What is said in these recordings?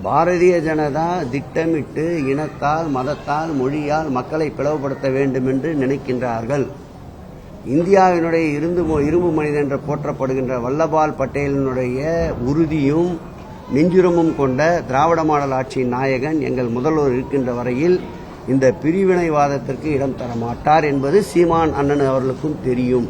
பாரதிய ஜனதா திட்டமிட்டு இனத்தால், மதத்தால், மொழியால் மக்களை பிளவுபடுத்த வேண்டும் என்று நினைக்கின்றார்கள். இந்தியாவினுடைய இரும்பு மனிதன் என்று போற்றப்படுகின்ற வல்லபால் பட்டேலினுடைய உறுதியும் நெஞ்சுரமும் கொண்ட திராவிட மாடல் ஆட்சியின் நாயகன் எங்கள் முதல்வர் இருக்கின்ற வரையில் இந்த பிரிவினைவாதத்திற்கு இடம் தர மாட்டார் என்பது சீமான் அண்ணன் அவர்களுக்கும் தெரியும்.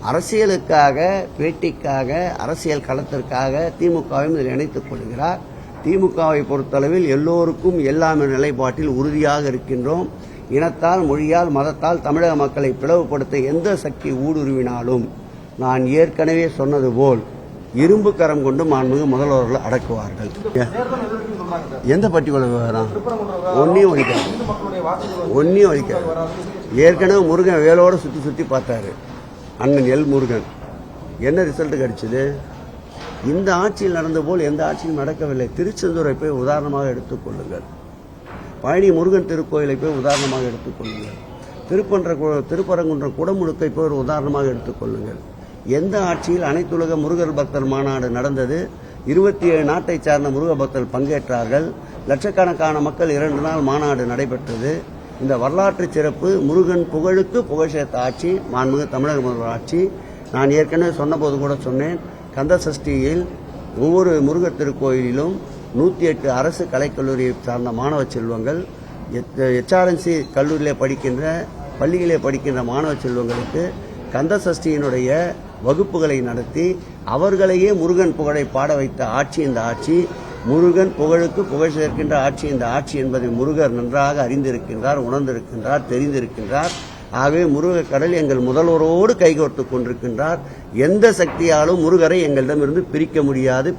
அரசியலுக்காக, பேட்டிக்காக, அரசியல் களத்திற்காக திமுகவையும் இதில் இணைத்துக் கொள்கிறார். திமுகவை பொறுத்தளவில் எல்லோருக்கும் எல்லாம் நிலைப்பாட்டில் உறுதியாக இருக்கின்றோம். இனத்தால், மொழியால், மதத்தால் தமிழக மக்களை பிளவுபடுத்த எந்த சக்தி ஊடுருவினாலும் நான் ஏற்கனவே சொன்னது போல் இரும்பு கரம் கொண்டு மாண்புமிகு முதல்வர்கள் அடக்குவார்கள். எந்த பட்டியல விவகாரம் ஒன்னையும் ஒழிக்காது. ஏற்கனவே முருகன் வேலோட சுத்தி பார்த்தாரு அண்ணன் எல் முருகன். என்ன ரிசல்ட் கிடைச்சது? இந்த ஆட்சியில் நடந்த போல் எந்த ஆட்சியும் நடக்கவில்லை. திருச்செந்தூரை போய் உதாரணமாக எடுத்துக் கொள்ளுங்கள். பழனி முருகன் திருக்கோயிலை போய் உதாரணமாக எடுத்துக் கொள்ளுங்கள். திருப்பரங்குன்றம் குடமுழுக்கை போய் ஒரு உதாரணமாக எடுத்துக் கொள்ளுங்கள். எந்த ஆட்சியில் அனைத்துலக முருகர் பக்தர் மாநாடு நடந்தது? 27 நாட்டை சார்ந்த முருக பக்தர்கள் பங்கேற்றார்கள். லட்சக்கணக்கான மக்கள் 2 நாள் மாநாடு நடைபெற்றது. இந்த வரலாற்று சிறப்பு முருகன் புகழுக்கு புகழ் சேர்த்த ஆட்சி மாண்புமிகு தமிழக முதல்வர் ஆட்சி. நான் ஏற்கனவே சொன்னபோது கூட சொன்னேன், கந்த சஷ்டியில் ஒவ்வொரு முருகர் திருக்கோயிலிலும் 108 அரசு கலைக்கல்லூரியை சார்ந்த மாணவ செல்வங்கள், HRNC கல்லூரியிலே பள்ளியிலே படிக்கின்ற மாணவ செல்வங்களுக்கு கந்த சஷ்டியினுடைய வகுப்புகளை நடத்தி அவர்களையே முருகன் புகழை பாட வைத்த ஆட்சி இந்த ஆட்சி. முருகன் புகழுக்கு புகழ் சேர்க்கின்ற ஆட்சி இந்த ஆட்சி என்பதை முருகர் நன்றாக அறிந்திருக்கின்றார், உணர்ந்திருக்கின்றார், தெரிந்திருக்கின்றார். ஆகவே முருக கடல் எங்கள் முதல்வரோடு கைகோர்த்துக் கொண்டிருக்கின்றார். எந்த சக்தியாலும் முருகரை எங்களிடமிருந்து பிரிக்க முடியாது.